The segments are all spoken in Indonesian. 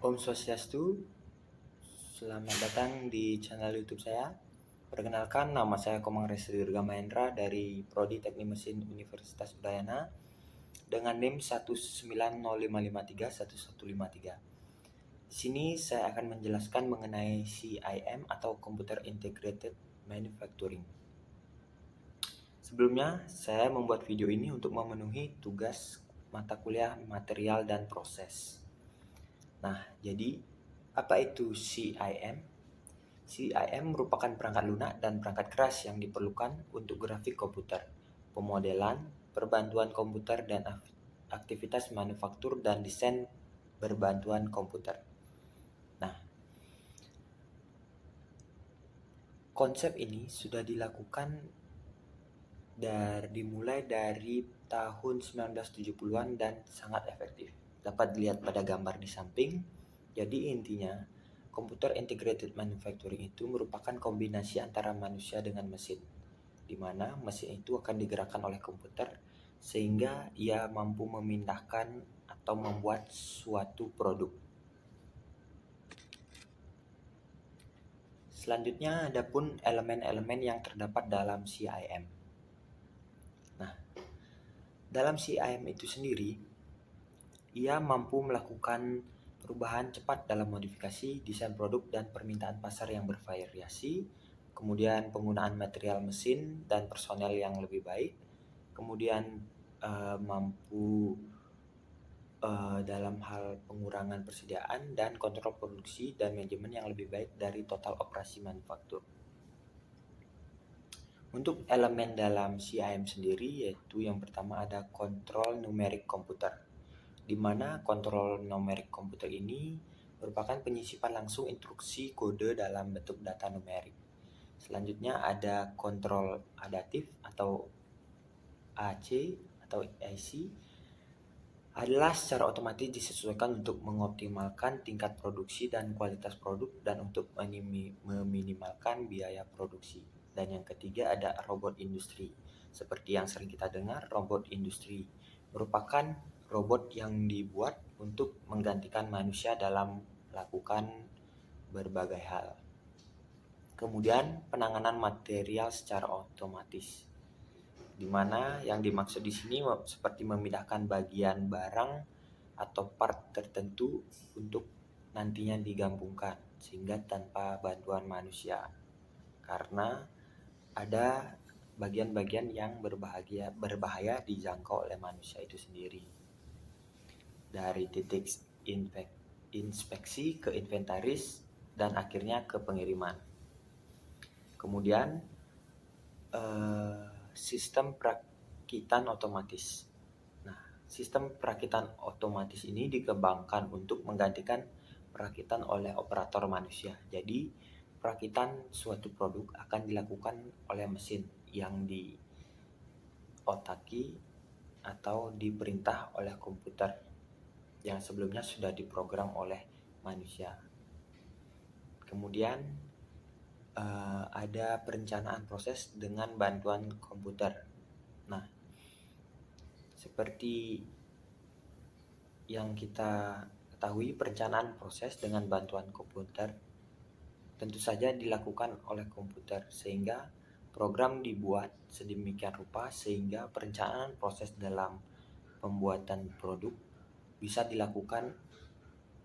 Om Swastiastu, selamat datang di channel YouTube saya. Perkenalkan, nama saya Komang Resi Dirga Mahendra dari Prodi Teknik Mesin Universitas Udayana dengan NIM 19055311153. Di sini saya akan menjelaskan mengenai CIM atau Computer Integrated Manufacturing. Sebelumnya, saya membuat video ini untuk memenuhi tugas mata kuliah material dan proses. Nah, jadi apa itu CIM? CIM merupakan perangkat lunak dan perangkat keras yang diperlukan untuk grafik komputer, pemodelan, perbantuan komputer, dan aktivitas manufaktur dan desain berbantuan komputer. Nah, konsep ini sudah dilakukan dimulai dari tahun 1970-an dan sangat efektif. Dapat dilihat pada gambar di samping. Jadi intinya, Computer Integrated Manufacturing itu merupakan kombinasi antara manusia dengan mesin, di mana mesin itu akan digerakkan oleh komputer sehingga ia mampu memindahkan atau membuat suatu produk. Selanjutnya ada pun elemen-elemen yang terdapat dalam CIM. Nah, dalam CIM itu sendiri, ia mampu melakukan perubahan cepat dalam modifikasi, desain produk, dan permintaan pasar yang bervariasi, kemudian penggunaan material mesin dan personel yang lebih baik, kemudian mampu dalam hal pengurangan persediaan dan kontrol produksi dan manajemen yang lebih baik dari total operasi manufaktur. Untuk elemen dalam CIM sendiri yaitu yang pertama ada kontrol numerik komputer, di mana kontrol numerik komputer ini merupakan penyisipan langsung instruksi kode dalam bentuk data numerik. Selanjutnya ada kontrol adaptif atau AC atau AC, adalah secara otomatis disesuaikan untuk mengoptimalkan tingkat produksi dan kualitas produk dan untuk meminimalkan biaya produksi. Dan yang ketiga ada robot industri. Seperti yang sering kita dengar, robot industri merupakan robot yang dibuat untuk menggantikan manusia dalam melakukan berbagai hal. Kemudian penanganan material secara otomatis, di mana yang dimaksud di sini seperti memindahkan bagian barang atau part tertentu untuk nantinya digabungkan sehingga tanpa bantuan manusia, karena ada bagian-bagian yang berbahaya dijangkau oleh manusia itu sendiri. Dari titik inspeksi ke inventaris dan akhirnya ke pengiriman. Kemudian sistem perakitan otomatis. Nah, sistem perakitan otomatis ini dikembangkan untuk menggantikan perakitan oleh operator manusia. Jadi, perakitan suatu produk akan dilakukan oleh mesin yang diotaki atau diperintah oleh komputer yang sebelumnya sudah diprogram oleh manusia. Kemudian ada perencanaan proses dengan bantuan komputer. Nah, seperti yang kita ketahui, perencanaan proses dengan bantuan komputer tentu saja dilakukan oleh komputer, sehingga program dibuat sedemikian rupa sehingga perencanaan proses dalam pembuatan produk bisa dilakukan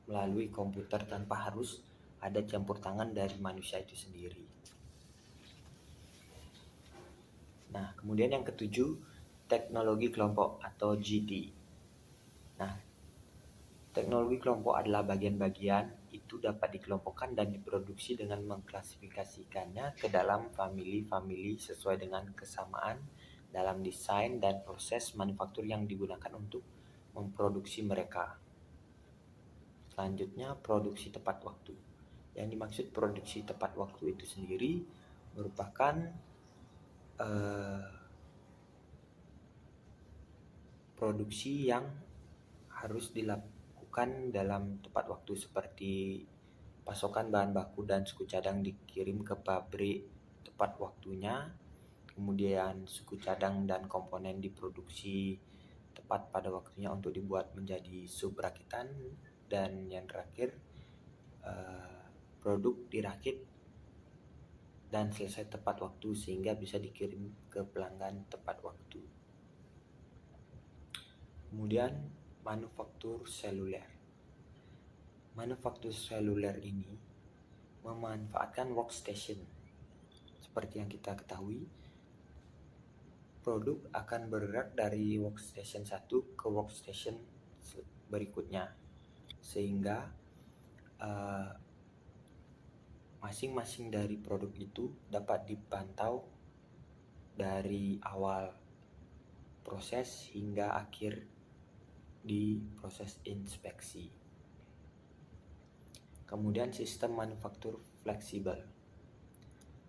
melalui komputer tanpa harus ada campur tangan dari manusia itu sendiri. Nah, kemudian yang ketujuh, teknologi kelompok atau GT. Nah, teknologi kelompok adalah bagian-bagian itu dapat dikelompokkan dan diproduksi dengan mengklasifikasikannya ke dalam famili-famili sesuai dengan kesamaan dalam desain dan proses manufaktur yang digunakan untuk memproduksi mereka. Selanjutnya, produksi tepat waktu. Yang dimaksud produksi tepat waktu itu sendiri merupakan produksi yang harus dilakukan dalam tepat waktu, seperti pasokan bahan baku dan suku cadang dikirim ke pabrik tepat waktunya, kemudian suku cadang dan komponen diproduksi tepat pada waktunya untuk dibuat menjadi sub rakitan, dan yang terakhir produk dirakit dan selesai tepat waktu sehingga bisa dikirim ke pelanggan tepat waktu. Kemudian manufaktur seluler. Manufaktur seluler ini memanfaatkan workstation. Seperti yang kita ketahui, produk akan bergerak dari workstation 1 ke workstation berikutnya, sehingga masing-masing dari produk itu dapat dipantau dari awal proses hingga akhir di proses inspeksi. Kemudian sistem manufaktur fleksibel.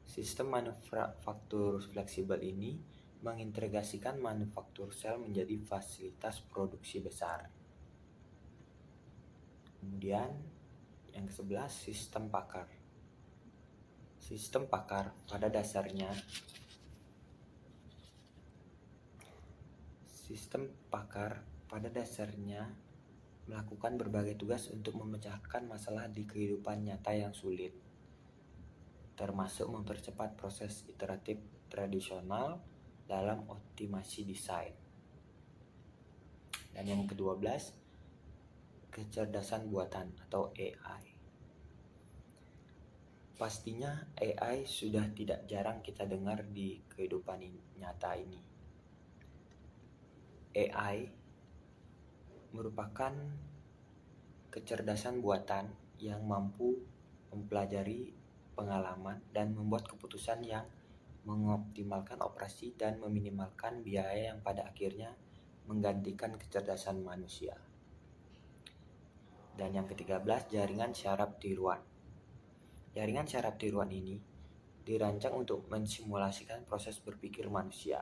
Sistem manufaktur fleksibel ini mengintegrasikan manufaktur sel menjadi fasilitas produksi besar. Kemudian yang ke-11, sistem pakar. Sistem pakar pada dasarnya melakukan berbagai tugas untuk memecahkan masalah di kehidupan nyata yang sulit, termasuk mempercepat proses iteratif tradisional dalam optimasi desain. Dan yang ke-12, kecerdasan buatan atau AI. Pastinya AI sudah tidak jarang kita dengar di kehidupan nyata ini. AI merupakan kecerdasan buatan yang mampu mempelajari pengalaman dan membuat keputusan yang mengoptimalkan operasi dan meminimalkan biaya yang pada akhirnya menggantikan kecerdasan manusia. Dan yang ke-13, jaringan syaraf tiruan. Jaringan syaraf tiruan ini dirancang untuk mensimulasikan proses berpikir manusia.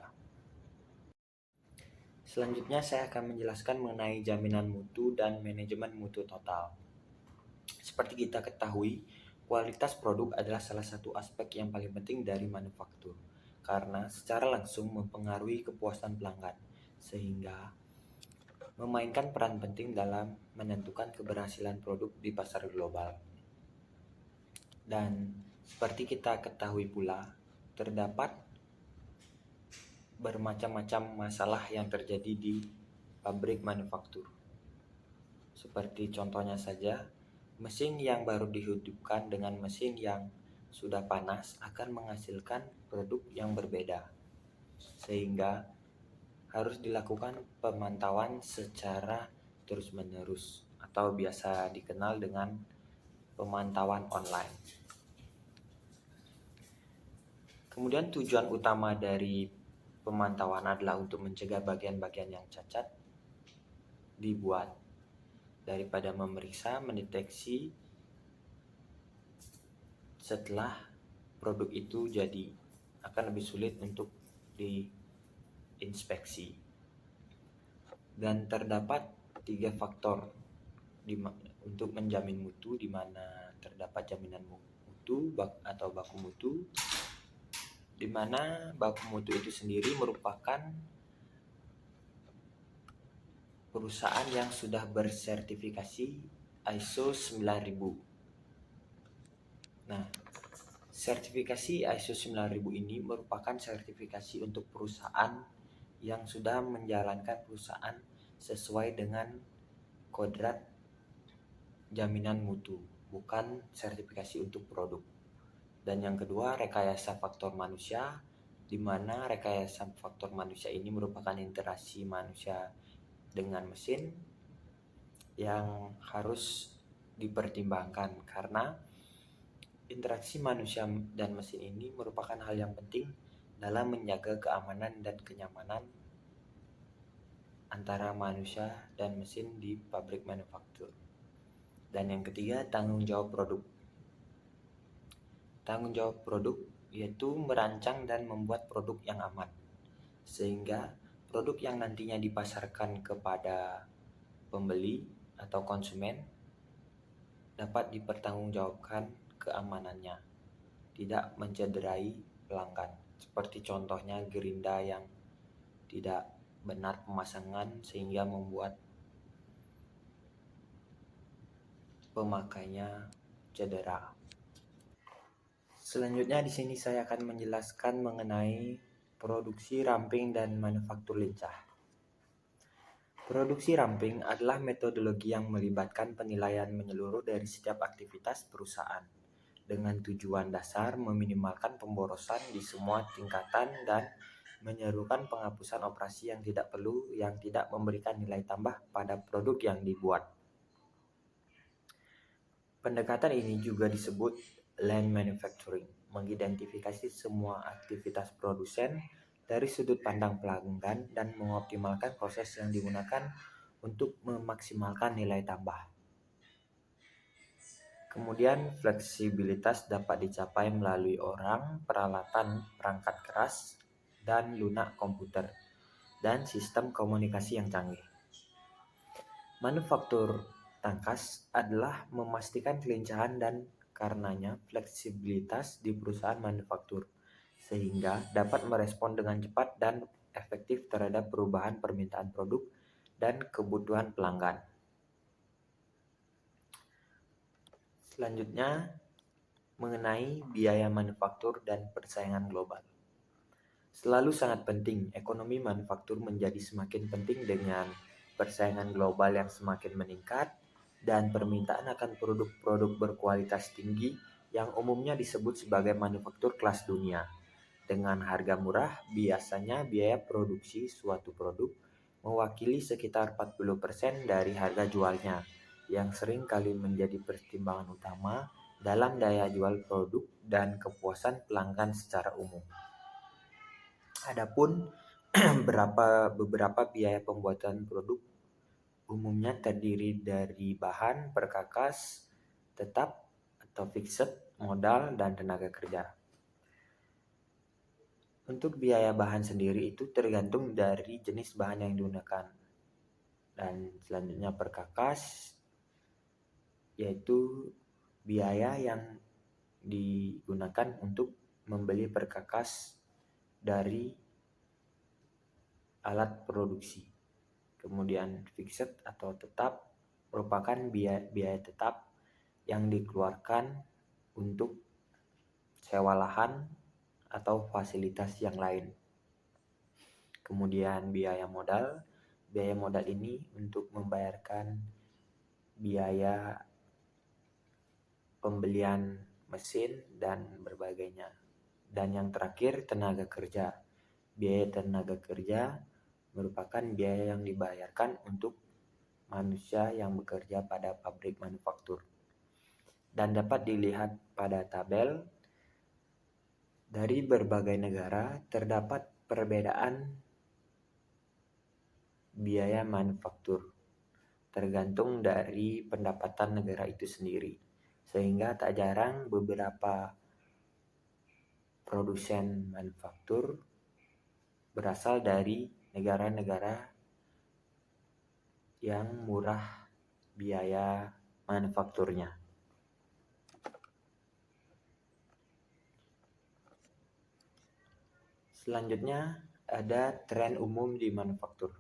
Selanjutnya saya akan menjelaskan mengenai jaminan mutu dan manajemen mutu total. Seperti kita ketahui, kualitas produk adalah salah satu aspek yang paling penting dari manufaktur, karena secara langsung mempengaruhi kepuasan pelanggan, sehingga memainkan peran penting dalam menentukan keberhasilan produk di pasar global. Dan seperti kita ketahui pula, terdapat bermacam-macam masalah yang terjadi di pabrik manufaktur. Seperti contohnya saja, mesin yang baru dihidupkan dengan mesin yang sudah panas akan menghasilkan produk yang berbeda, sehingga harus dilakukan pemantauan secara terus-menerus atau biasa dikenal dengan pemantauan online. Kemudian tujuan utama dari pemantauan adalah untuk mencegah bagian-bagian yang cacat dibuat, daripada mendeteksi setelah produk itu jadi, akan lebih sulit untuk diinspeksi. Dan terdapat 3 faktor untuk menjamin mutu, di mana terdapat jaminan mutu atau baku mutu, di mana baku mutu itu sendiri merupakan perusahaan yang sudah bersertifikasi ISO 9000. Nah, sertifikasi ISO 9000 ini merupakan sertifikasi untuk perusahaan yang sudah menjalankan perusahaan sesuai dengan kodrat jaminan mutu, bukan sertifikasi untuk produk. Dan yang kedua, rekayasa faktor manusia, di mana rekayasa faktor manusia ini merupakan interaksi manusia dengan mesin yang harus dipertimbangkan, karena interaksi manusia dan mesin ini merupakan hal yang penting dalam menjaga keamanan dan kenyamanan antara manusia dan mesin di pabrik manufaktur. Dan yang ketiga, tanggung jawab produk. Tanggung jawab produk yaitu merancang dan membuat produk yang aman, sehingga produk yang nantinya dipasarkan kepada pembeli atau konsumen dapat dipertanggungjawabkan keamanannya, tidak mencederai pelanggan. Seperti contohnya gerinda yang tidak benar pemasangan sehingga membuat pemakainya cedera. Selanjutnya di sini saya akan menjelaskan mengenai produksi ramping dan manufaktur lincah. Produksi ramping adalah metodologi yang melibatkan penilaian menyeluruh dari setiap aktivitas perusahaan dengan tujuan dasar meminimalkan pemborosan di semua tingkatan dan menyerukan penghapusan operasi yang tidak perlu yang tidak memberikan nilai tambah pada produk yang dibuat. Pendekatan ini juga disebut lean manufacturing, mengidentifikasi semua aktivitas produsen dari sudut pandang pelanggan dan mengoptimalkan proses yang digunakan untuk memaksimalkan nilai tambah. Kemudian fleksibilitas dapat dicapai melalui orang, peralatan, perangkat keras, dan lunak komputer, dan sistem komunikasi yang canggih. Manufaktur tangkas adalah memastikan kelincahan dan karenanya fleksibilitas di perusahaan manufaktur, sehingga dapat merespon dengan cepat dan efektif terhadap perubahan permintaan produk dan kebutuhan pelanggan. Selanjutnya, mengenai biaya manufaktur dan persaingan global. Selalu sangat penting, ekonomi manufaktur menjadi semakin penting dengan persaingan global yang semakin meningkat dan permintaan akan produk-produk berkualitas tinggi yang umumnya disebut sebagai manufaktur kelas dunia. Dengan harga murah, biasanya biaya produksi suatu produk mewakili sekitar 40% dari harga jualnya, yang sering kali menjadi pertimbangan utama dalam daya jual produk dan kepuasan pelanggan secara umum. Adapun beberapa biaya pembuatan produk umumnya terdiri dari bahan perkakas tetap atau fixed, modal, dan tenaga kerja. Untuk biaya bahan sendiri itu tergantung dari jenis bahan yang digunakan. Dan selanjutnya perkakas, yaitu biaya yang digunakan untuk membeli perkakas dari alat produksi. Kemudian fixed atau tetap merupakan biaya tetap yang dikeluarkan untuk sewa lahan atau fasilitas yang lain. Kemudian biaya modal ini untuk membayarkan biaya pembelian mesin dan berbagainya. Dan yang terakhir tenaga kerja. Biaya tenaga kerja merupakan biaya yang dibayarkan untuk manusia yang bekerja pada pabrik manufaktur. Dan dapat dilihat pada tabel, dari berbagai negara terdapat perbedaan biaya manufaktur tergantung dari pendapatan negara itu sendiri. Sehingga tak jarang beberapa produsen manufaktur berasal dari negara-negara yang murah biaya manufakturnya. Selanjutnya ada tren umum di manufaktur.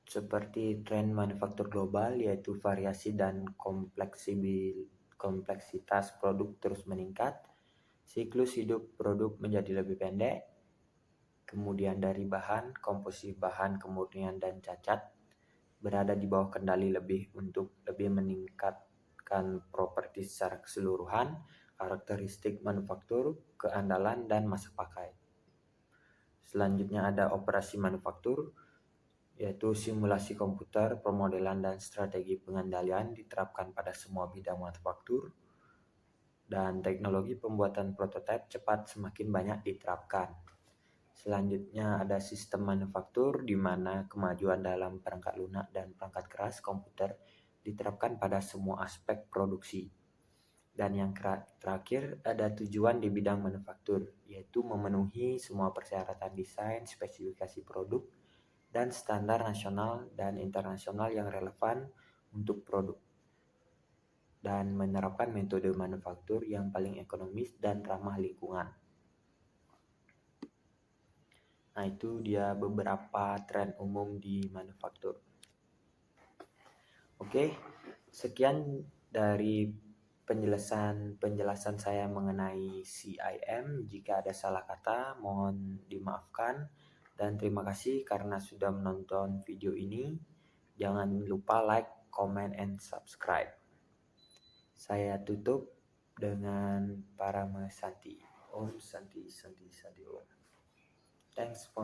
Seperti tren manufaktur global, yaitu variasi dan kompleksitas produk terus meningkat, siklus hidup produk menjadi lebih pendek, kemudian dari bahan, komposisi bahan, kemurnian dan cacat berada di bawah kendali untuk lebih meningkatkan properti secara keseluruhan, karakteristik manufaktur, keandalan, dan masa pakai. Selanjutnya ada operasi manufaktur, yaitu simulasi komputer, pemodelan, dan strategi pengendalian diterapkan pada semua bidang manufaktur, dan teknologi pembuatan prototipe cepat semakin banyak diterapkan. Selanjutnya ada sistem manufaktur, di mana kemajuan dalam perangkat lunak dan perangkat keras komputer diterapkan pada semua aspek produksi. Dan yang terakhir ada tujuan di bidang manufaktur, yaitu memenuhi semua persyaratan desain, spesifikasi produk, dan standar nasional dan internasional yang relevan untuk produk, dan menerapkan metode manufaktur yang paling ekonomis dan ramah lingkungan. Nah, itu dia beberapa tren umum di manufaktur. Oke, sekian dari penjelasan saya mengenai CIM. Jika ada salah kata, mohon dimaafkan. Dan terima kasih karena sudah menonton video ini. Jangan lupa like, comment, and subscribe. Saya tutup dengan Parama Santi. Om Santi Santi Santi Om. Thanks for